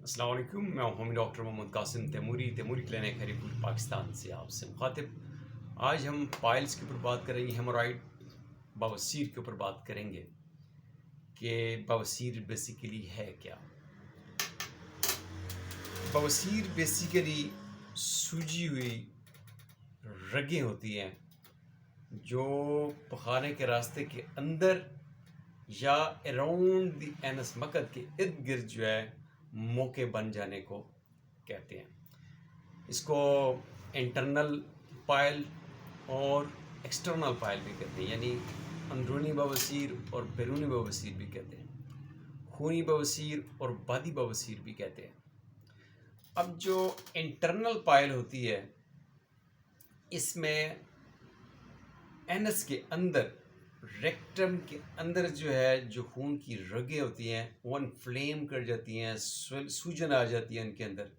अस्सलाम वालेकुम। मैं हूं डॉक्टर मोहम्मद कासिम तैमूरी क्लिनिक हरीपुर पाकिस्तान से आपसे मुखातिब। आज हम पाइल्स के ऊपर बात करेंगे, हेमोरॉइड बवासीर के ऊपर बात करेंगे कि बवासीर बेसिकली है क्या। बवासीर बेसिकली सूजी हुई रगें होती हैं जो पखाने के रास्ते के अंदर या अराउंड द एनस मकद के इर्द गिर्द जो है मोके बन जाने को कहते हैं। इसको इंटरनल पाइल और एक्सटर्नल पाइल भी कहते हैं, यानी अंदरूनी बवासीर और बैरूनी बवासीर भी कहते हैं, खूनी बवासीर और बादी बवासीर भी कहते हैं। अब जो इंटरनल पाइल होती है, इसमें एनस के अंदर, रेक्टम के अंदर जो है, जो खून की रगें होती हैं वो इन्फ्लेम कर जाती हैं, सूजन आ जाती है उनके अंदर,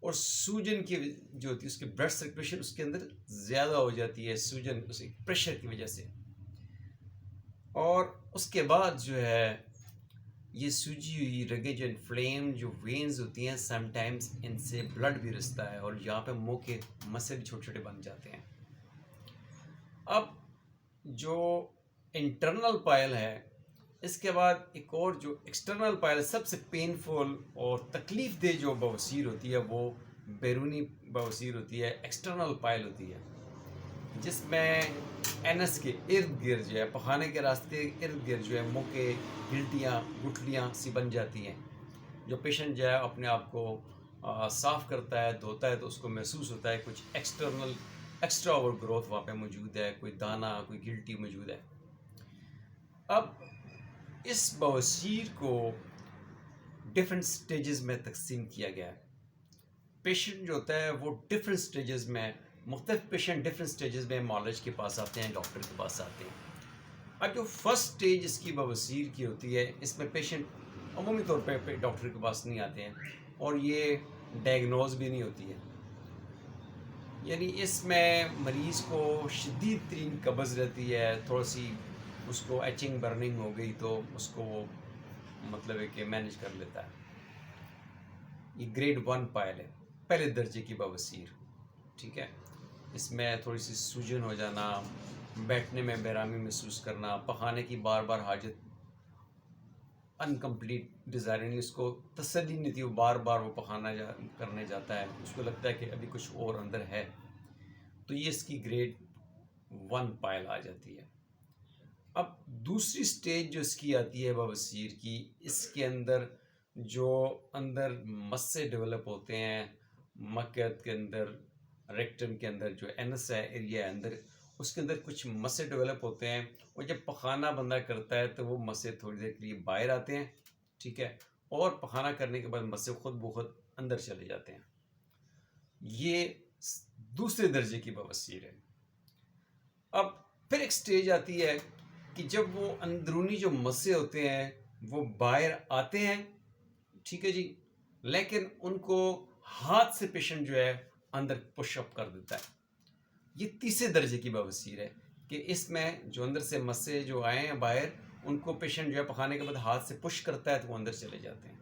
और सूजन की जो होती है उसकी ब्लड सर्कुलेशन उसके अंदर ज़्यादा हो जाती है सूजन, उसी प्रेशर की वजह से। और उसके बाद जो है ये सूजी हुई रगें जो इन्फ्लेम जो वेन्स होती हैं, समटाइम्स इनसे ब्लड भी रिसता है और यहाँ पे मुंह के मसल भी छोटे छोटे बन जाते हैं। अब जो इंटरनल पाइल है, इसके बाद एक और जो एक्सटर्नल पाइल, सबसे पेनफुल और तकलीफ दे जो बवासीर होती है वो बैरूनी बवासीर होती है, एक्सटर्नल पाइल होती है, जिसमें एनस के इर्द गिर्द जो है, पखाने के रास्ते के इर्द गिर्द जो है मुँह के गिल्टियाँ गुठलियाँ सी बन जाती हैं। जो पेशेंट जो है अपने आप को साफ़ करता है, धोता है, तो उसको महसूस होता है कुछ एक्स्ट्रा ओवर ग्रोथ वहाँ पे मौजूद है, कोई दाना, कोई गिल्टी मौजूद है। अब इस बवासीर को डिफरेंट स्टेजेस में तकसीम किया गया है। पेशेंट जो होता है वो डिफरेंट स्टेजेस में, मुख्तलिफ पेशेंट डिफरेंट स्टेजेस में मॉलेज के पास आते हैं, डॉक्टर के पास आते हैं। अब जो फर्स्ट स्टेज इसकी बवासीर की होती है, इसमें पेशेंट अमूमी तौर पे डॉक्टर के पास नहीं आते हैं और ये डायग्नोज भी नहीं होती है, यानी इसमें मरीज़ को शदीद तरीन कब्ज़ रहती है, थोड़ी सी उसको एचिंग बर्निंग हो गई तो उसको वो मतलब है कि मैनेज कर लेता है। ये ग्रेड 1 पायल है, पहले दर्जे की बवासीर, ठीक है। इसमें थोड़ी सी सूजन हो जाना, बैठने में बेरामी महसूस करना, पखाने की बार बार हाजत, अनकम्प्लीट डिज़ायर, यानी उसको तसल्ली नहीं थी, वो बार बार वो पखाना करने जाता है, उसको लगता है कि अभी कुछ और अंदर है, तो ये इसकी ग्रेड 1 पायल आ जाती है। अब दूसरी स्टेज जो इसकी आती है बवासीर की, इसके अंदर जो अंदर मस्से डेवलप होते हैं, मक्कत के अंदर, रेक्टम के अंदर, जो एनस है एरिया अंदर, उसके अंदर कुछ मस्से डेवलप होते हैं, और जब पखाना बंदा करता है तो वो मस्से थोड़ी देर के लिए बाहर आते हैं, ठीक है, और पखाना करने के बाद मस्से खुद ब खुद अंदर चले जाते हैं। ये दूसरे दर्जे की बवासीर है। अब फिर एक स्टेज आती है कि जब वो अंदरूनी जो मस्से होते हैं वो बाहर आते हैं, ठीक है जी, लेकिन उनको हाथ से पेशेंट जो है अंदर पुशअप कर देता है। ये तीसरे दर्जे की बवासीर है कि इसमें जो अंदर से मस्से जो आए हैं बाहर, उनको पेशेंट जो है पखाने के बाद हाथ से पुश करता है तो वो अंदर चले जाते हैं।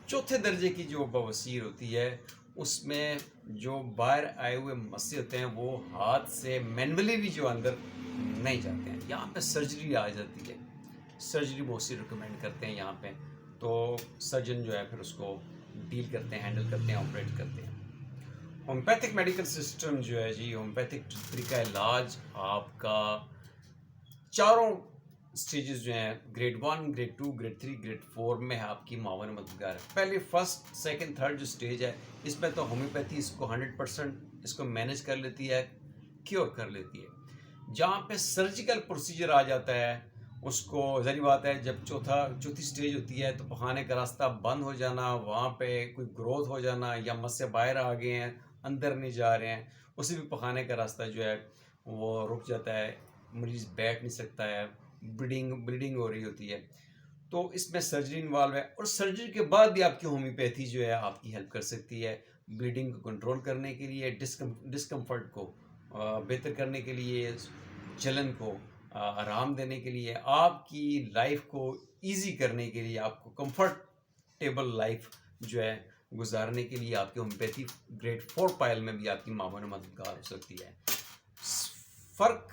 चौथे दर्जे की जो बवासीर होती है, उसमें जो बाहर आए हुए मस्से होते हैं वो हाथ से मैनुअली भी जो अंदर नहीं जाते हैं, यहाँ पे सर्जरी आ जाती है। सर्जरी मोस्टली रिकमेंड करते हैं यहाँ पे, तो सर्जन जो है फिर उसको डील करते हैं, हैंडल करते हैं, ऑपरेट करते हैं। होम्योपैथिक मेडिकल सिस्टम जो है जी, होम्योपैथिक तरीका इलाज आपका चारों स्टेजेस जो हैं, ग्रेड 1, ग्रेड 2, ग्रेड 3, ग्रेड 4 में आपकी मावन मददगार है। पहले फर्स्ट, सेकंड, थर्ड जो स्टेज है, इसमें तो होम्योपैथी इसको 100% इसको मैनेज कर लेती है, क्योर कर लेती है। जहाँ पे सर्जिकल प्रोसीजर आ जाता है, उसको ज़ाहिर बात है जब चौथी स्टेज होती है तो पखाने का रास्ता बंद हो जाना, वहाँ पे कोई ग्रोथ हो जाना, या मस्से बाहर आ गए हैं, अंदर नहीं जा रहे हैं, उसे भी पखाने का रास्ता जो है वो रुक जाता है, मरीज़ बैठ नहीं सकता है, ब्लीडिंग हो रही होती है, तो इसमें सर्जरी इन्वॉल्व है। और सर्जरी के बाद भी आपकी होम्योपैथी जो है आपकी हेल्प कर सकती है ब्लीडिंग को कंट्रोल करने के लिए, डिस्कम्फर्ट को बेहतर करने के लिए, जलन को आराम देने के लिए, आपकी लाइफ को इजी करने के लिए, आपको कंफर्ट कंफर्टेबल लाइफ जो है गुजारने के लिए आपकी होम्योपैथी ग्रेड 4 पायल में भी आपकी मामून मददगार हो सकती है। फ़र्क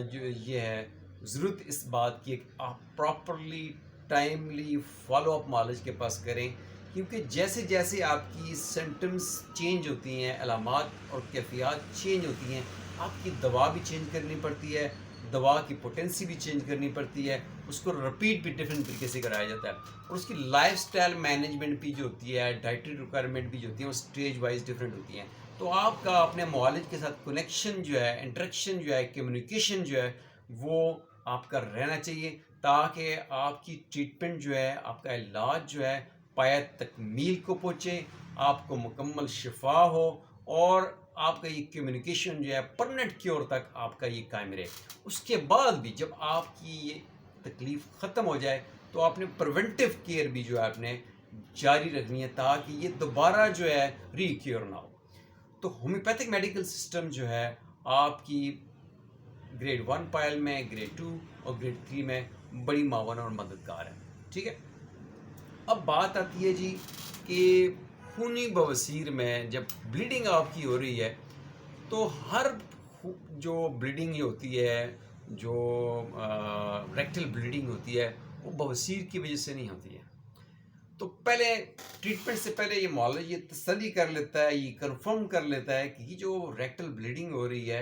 जो ये है, ज़रूरत इस बात की आप properly timely follow up knowledge के पास करें, क्योंकि जैसे जैसे आपकी सिम्टम्स चेंज होती हैं, अलामात और कैफियत चेंज होती हैं, आपकी दवा भी चेंज करनी पड़ती है, दवा की पोटेंसी भी चेंज करनी पड़ती है, उसको रिपीट भी डिफरेंट तरीके से कराया जाता है, और उसकी लाइफस्टाइल मैनेजमेंट भी जो होती है, डाइटरी रिक्वायरमेंट भी जो होती है, वो स्टेज वाइज डिफरेंट होती हैं। तो आपका अपने मुआलिज के साथ कनेक्शन जो है, इंटरेक्शन जो है, कम्युनिकेशन जो है, वो आपका रहना चाहिए, ताकि आपकी ट्रीटमेंट जो है, आपका इलाज जो है पाया तकमील को पहुँचे, आपको मुकम्मल शिफा हो, और आपका ये कम्युनिकेशन जो है परमानेंट क्योर तक आपका ये कायम रहे। उसके बाद भी जब आपकी ये तकलीफ़ ख़त्म हो जाए, तो आपने प्रिवेंटिव केयर भी जो है आपने जारी रखनी है, ताकि ये दोबारा जो है रीक्योर ना हो। तो होम्योपैथिक मेडिकल सिस्टम जो है आपकी ग्रेड 1 पायल में, ग्रेड 2 और ग्रेड 3 में बड़ी मावन और मददगार है। ठीक है, अब बात आती है जी कि खूनी बवासीर में जब ब्लीडिंग आपकी हो रही है, तो हर जो ब्लीडिंग होती है, जो रेक्टल ब्लीडिंग होती है, वो बवासीर की वजह से नहीं होती है। तो पहले ट्रीटमेंट से पहले ये मौलवी ये तसल्ली कर लेता है, ये कंफर्म कर लेता है कि जो रेक्टल ब्लीडिंग हो रही है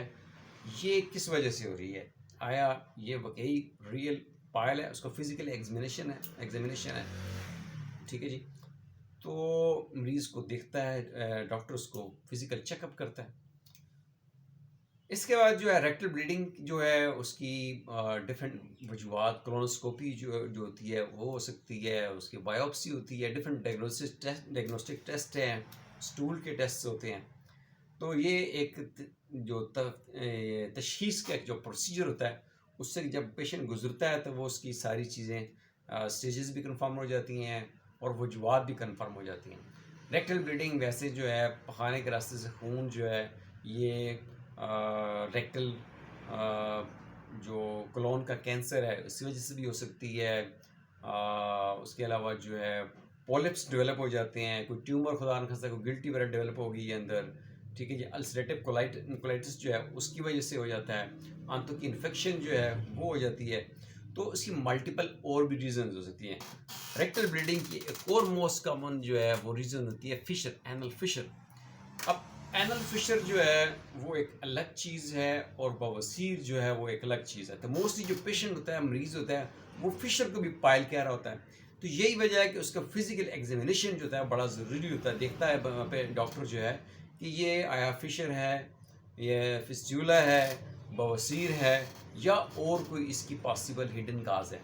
ये किस वजह से हो रही है, आया ये वाकई रियल पायल है, उसका फिजिकल एग्जामिनेशन है। ठीक है जी, तो मरीज़ को देखता है, डॉक्टर उसको फिजिकल चेकअप करता है। इसके बाद जो है रेक्टल ब्लीडिंग जो है उसकी डिफरेंट वजूहत, कोलोनोस्कोपी जो होती है वो हो सकती है, उसकी बायोप्सी होती है, डिफरेंट डायग्नोस्टिक टेस्ट हैं, स्टूल के टेस्ट होते हैं। तो ये एक जो तशखीस का जो प्रोसीजर होता है, उससे जब पेशेंट गुजरता है तो वो उसकी सारी चीज़ें स्टेजेस भी कंफर्म हो जाती हैं और वजूहत भी कंफर्म हो जाती हैं। रेक्टल ब्लीडिंग वैसे जो है पखाने के रास्ते से खून जो है ये रेक्टल जो कोलोन का कैंसर है इसी वजह से भी हो सकती है। उसके अलावा जो है पॉलिप्स डेवलप हो जाते हैं, कोई ट्यूमर खुदा न खास्ता कोई गिल्टी वगैरह डेवलप होगी ये अंदर। ठीक है जी, अल्सरेटिव कोलाइटिस जो है उसकी वजह से हो जाता है, आंतों की इन्फेक्शन जो है वो हो जाती है। तो इसकी मल्टीपल और भी रीजंस हो सकती हैं। रेक्टल ब्लीडिंग की एक और मोस्ट कॉमन जो है वो रीज़न होती है फिशर, एनल फिशर। अब एनल फिशर जो है वो एक अलग चीज़ है और बवासीर जो है वो एक अलग चीज़ है। तो मोस्टली जो पेशेंट होता है, मरीज़ होता है, वो फिशर को भी पायल कह रहा होता है। तो यही वजह है कि उसका फिजिकल एग्जामिनेशन जो होता है बड़ा ज़रूरी होता है। देखता है वहाँ पे डॉक्टर जो है कि ये आया फिशर है, ये फिस्टूला है, बवासीर है, या और कोई इसकी पॉसिबल हिडन काज है।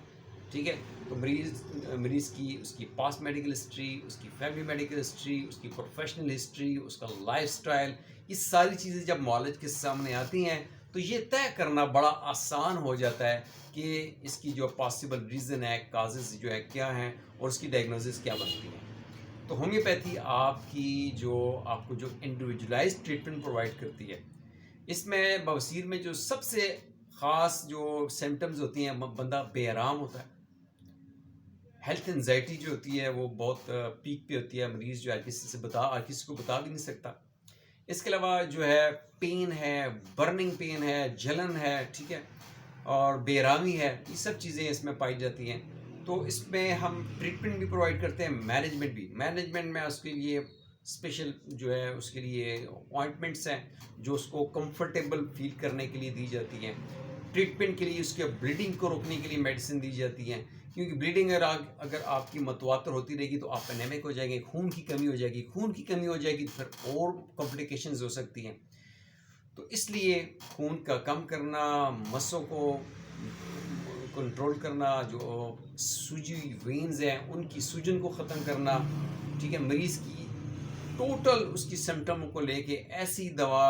ठीक है, तो मरीज़ की उसकी पास्ट मेडिकल हिस्ट्री, उसकी फैमिली मेडिकल हिस्ट्री, उसकी प्रोफेशनल हिस्ट्री, उसका लाइफस्टाइल, ये सारी चीज़ें जब नॉलेज के सामने आती हैं तो ये तय करना बड़ा आसान हो जाता है कि इसकी जो पॉसिबल रीज़न है, काजेज़ जो है क्या हैं और उसकी डायग्नोसिस क्या बनती है। तो होम्योपैथी आपको जो इंडिविजुअलाइज्ड ट्रीटमेंट प्रोवाइड करती है, इसमें बवासीर में जो सबसे ख़ास जो सिम्टम्स होती हैं, बंदा बेआराम होता है, हेल्थ एंजाइटी जो होती है वो बहुत पीक पे होती है, मरीज़ जो है किसी को बता भी नहीं सकता। इसके अलावा जो है पेन है, बर्निंग पेन है, जलन है, ठीक है, और बेरामी है, ये सब चीज़ें इसमें पाई जाती हैं। तो इसमें हम ट्रीटमेंट भी प्रोवाइड करते हैं, मैनेजमेंट में उसके लिए स्पेशल जो है उसके लिए ऑइंटमेंट्स हैं जो उसको कंफर्टेबल फील करने के लिए दी जाती हैं। ट्रीटमेंट के लिए उसके ब्लीडिंग को रोकने के लिए मेडिसिन दी जाती हैं, क्योंकि ब्लीडिंग अगर आपकी मतवातर होती रहेगी तो आप एनेमिक हो जाएंगे, खून की कमी हो जाएगी, तो फिर और कॉम्प्लिकेशंस हो सकती हैं। तो इसलिए खून का कम करना, मसों को कंट्रोल करना, जो सूजी वेन्स हैं उनकी सूजन को ख़त्म करना, ठीक है, मरीज़ की टोटल उसकी सिम्टम को लेके ऐसी दवा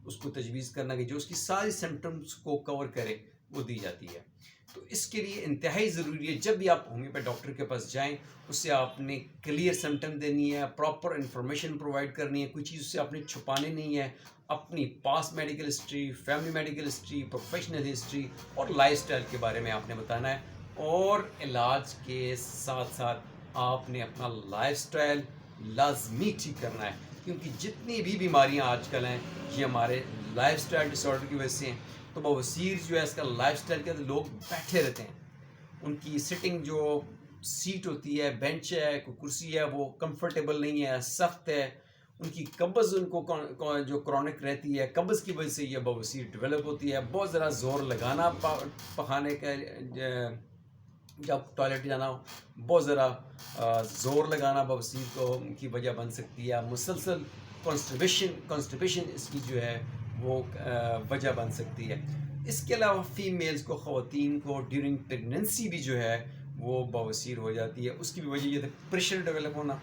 उसको तजवीज़ करना कि जो उसकी सारी सिम्टम्स को कवर करे, वो दी जाती है। तो इसके लिए इंतहाई ज़रूरी है जब भी आप होम्योपैथ डॉक्टर के पास जाएं, उससे आपने क्लियर सिम्टम देनी है, प्रॉपर इन्फॉर्मेशन प्रोवाइड करनी है, कोई चीज़ उससे आपने छुपानी नहीं है। अपनी past medical history, family medical history, professional history और लाइफस्टाइल के बारे में आपने बताना है, और इलाज के साथ साथ आपने अपना लाइफस्टाइल लाजमी ठीक करना है, क्योंकि जितनी भी बीमारियां आजकल हैं ये हमारे लाइफस्टाइल डिसऑर्डर की वजह से हैं। तो बवासीर जो है इसका लाइफस्टाइल के अंदर लोग बैठे रहते हैं, उनकी सिटिंग जो सीट होती है, बेंच है, कोई कुर्सी है, वो कंफर्टेबल नहीं है, सख्त है। उनकी कब्ज़ उनको जो क्रॉनिक रहती है, कब्ज़ की वजह से ये बवासीर डेवलप होती है। बहुत ज़रा ज़ोर लगाना पखाने का, जब टॉयलेट जाना हो बहुत ज़रा ज़ोर लगाना बवासीर को की वजह बन सकती है। मुसलसल कॉन्स्टिपेशन इसकी जो है वो वजह बन सकती है। इसके अलावा फ़ीमेल्स को, ख़वातीन को ड्यूरिंग प्रेगनेंसी भी जो है वो बवासीर हो जाती है। उसकी भी वजह ये है प्रेशर डेवलप होना,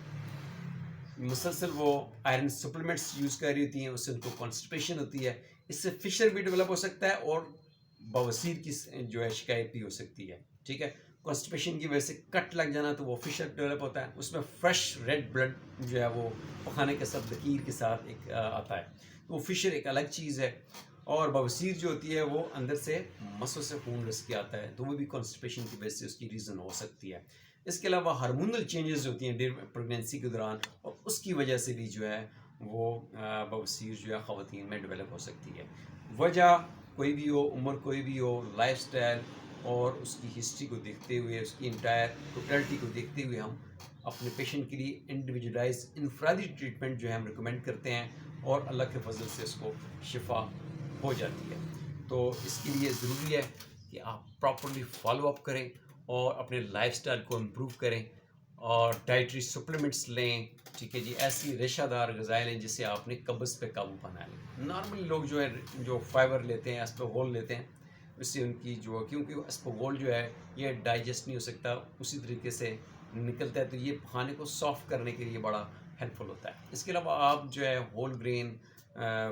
मुसलसल वो आयरन सप्लीमेंट्स यूज़ कर रही होती हैं, उससे उनको कॉन्स्टिपेशन होती है। इससे फिशर भी डेवलप हो सकता है और बवासीर की जो है शिकायत भी हो सकती है। ठीक है, कॉन्स्टिपेशन की वजह से कट लग जाना तो वो फिशर डेवलप होता है, उसमें फ्रेश रेड ब्लड जो है वो पखाने के साथ लकीर के साथ एक आता है, तो वो फिशर एक अलग चीज़ है। और बवासीर जो होती है वो अंदर से मसों से खून रस के आता है, तो वो भी कॉन्स्टिपेशन की वजह से उसकी रीज़न हो सकती है। इसके अलावा हार्मोनल चेंजेस होती हैं प्रेगनेंसी के दौरान, और उसकी वजह से भी जो है वो बवासीर जो है ख़वातीन में डेवलप हो सकती है। वजह कोई भी हो, उम्र कोई भी हो, लाइफस्टाइल और उसकी हिस्ट्री को देखते हुए, उसकी इंटायर टोटलिटी को देखते हुए हम अपने पेशेंट के लिए इंडिविजुअलाइज इनफरादी ट्रीटमेंट जो है हम रिकमेंड करते हैं, और अल्लाह के फजल से इसको शिफा हो जाती है। तो इसके लिए ज़रूरी है कि आप प्रॉपरली फॉलो अप करें और अपने लाइफस्टाइल को इम्प्रूव करें और डाइटरी सप्लीमेंट्स लें। ठीक है जी, ऐसी रेशादार ग़िज़ाएँ लें जिससे आपने कब्ज़ पे काबू पाना है। नॉर्मली लोग जो है जो फाइबर लेते हैं, एस्पागोल लेते हैं, उससे उनकी जो, क्योंकि एस्पागोल जो है ये डाइजेस्ट नहीं हो सकता उसी तरीके से निकलता है, तो ये खाने को सॉफ्ट करने के लिए बड़ा हेल्पफुल होता है। इसके अलावा आप जो है होल ग्रेन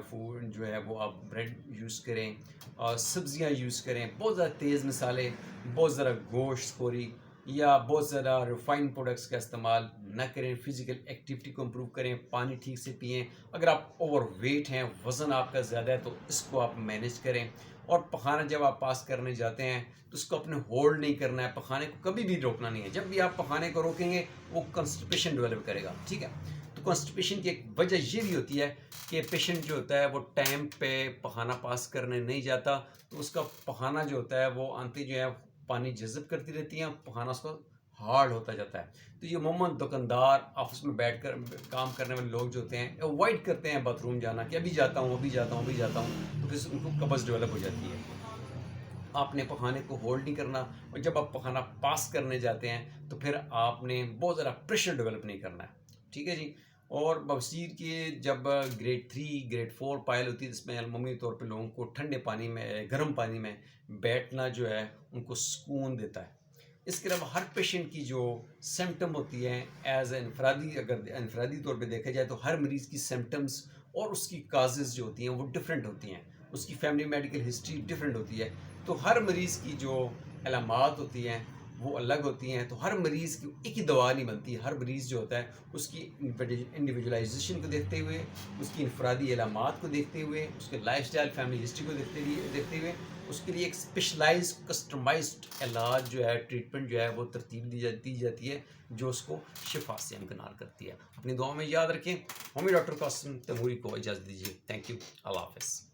फूड जो है वो आप ब्रेड यूज़ करें और सब्ज़ियाँ यूज़ करें। बहुत ज़्यादा तेज़ मसाले, बहुत ज़्यादा गोश्त खोरी या बहुत ज़्यादा रिफाइंड प्रोडक्ट्स का इस्तेमाल ना करें। फ़िज़िकल एक्टिविटी को इम्प्रूव करें, पानी ठीक से पिएँ। अगर आप ओवरवेट हैं, वज़न आपका ज़्यादा है, तो इसको आप मैनेज करें। और पखाना जब आप पास करने जाते हैं तो उसको अपने होल्ड नहीं करना है, पखाने को कभी भी रोकना नहीं है। जब भी आप पखाने को रोकेंगे वो कॉन्स्टिपेशन डेवलप करेगा। ठीक है, तो कॉन्स्टिपेशन की एक वजह ये भी होती है कि पेशेंट जो होता है वो टाइम पे पखाना पास करने नहीं जाता, तो उसका पखाना जो होता है वो आंतें जो है पानी जज़ब करती रहती हैं, पखाना उसको हार्ड होता जाता है। तो ये अमूमन दुकानदार, ऑफिस में बैठ कर काम करने वाले लोग जो होते हैं अवॉइड करते हैं बाथरूम जाना, कि अभी जाता हूँ, अभी जाता हूँ, अभी जाता हूँ, तो फिर उनको कब्ज़ डेवलप हो जाती है। आपने पखाने को होल्ड नहीं करना, और जब आप पखाना पास करने जाते हैं तो फिर आपने बहुत ज़्यादा प्रेशर डेवलप नहीं करना है। ठीक है जी। और बवासीर के जब ग्रेड 3 ग्रेड 4 पायल होती है, जिसमें अमूमी तौर पे लोगों को ठंडे पानी में, गर्म पानी में बैठना जो है उनको सुकून देता है। इसके अलावा हर पेशेंट की जो सिम्टम होती हैं एज इनफरादी, अगर इनफरादी तौर पे देखा जाए तो हर मरीज़ की सिम्टम्स और उसकी काजेज़ जो होती हैं वो डिफरेंट होती हैं, उसकी फैमिली मेडिकल हिस्ट्री डिफरेंट होती है। तो हर मरीज़ की जो अलामात होती हैं वो अलग होती हैं, तो हर मरीज़ की एक ही दवा नहीं बनती। हर मरीज़ जो होता है उसकी इंडिविजुअलाइजेशन को देखते हुए, उसकी इनफरादी अलामात को देखते हुए, उसके लाइफस्टाइल फैमिली हिस्ट्री को देखते हुए उसके लिए एक स्पेशलाइज कस्टमाइज्ड इलाज जो है, ट्रीटमेंट जो है वो तरतीब दी जाती है, जो उसको शिफा से इनकनार करती है। अपनी दुआ में याद रखें। होमी डॉक्टर कासिम तैमूरी को इजाज़त दीजिए। Thank you. अल्लाह हाफ़िज़।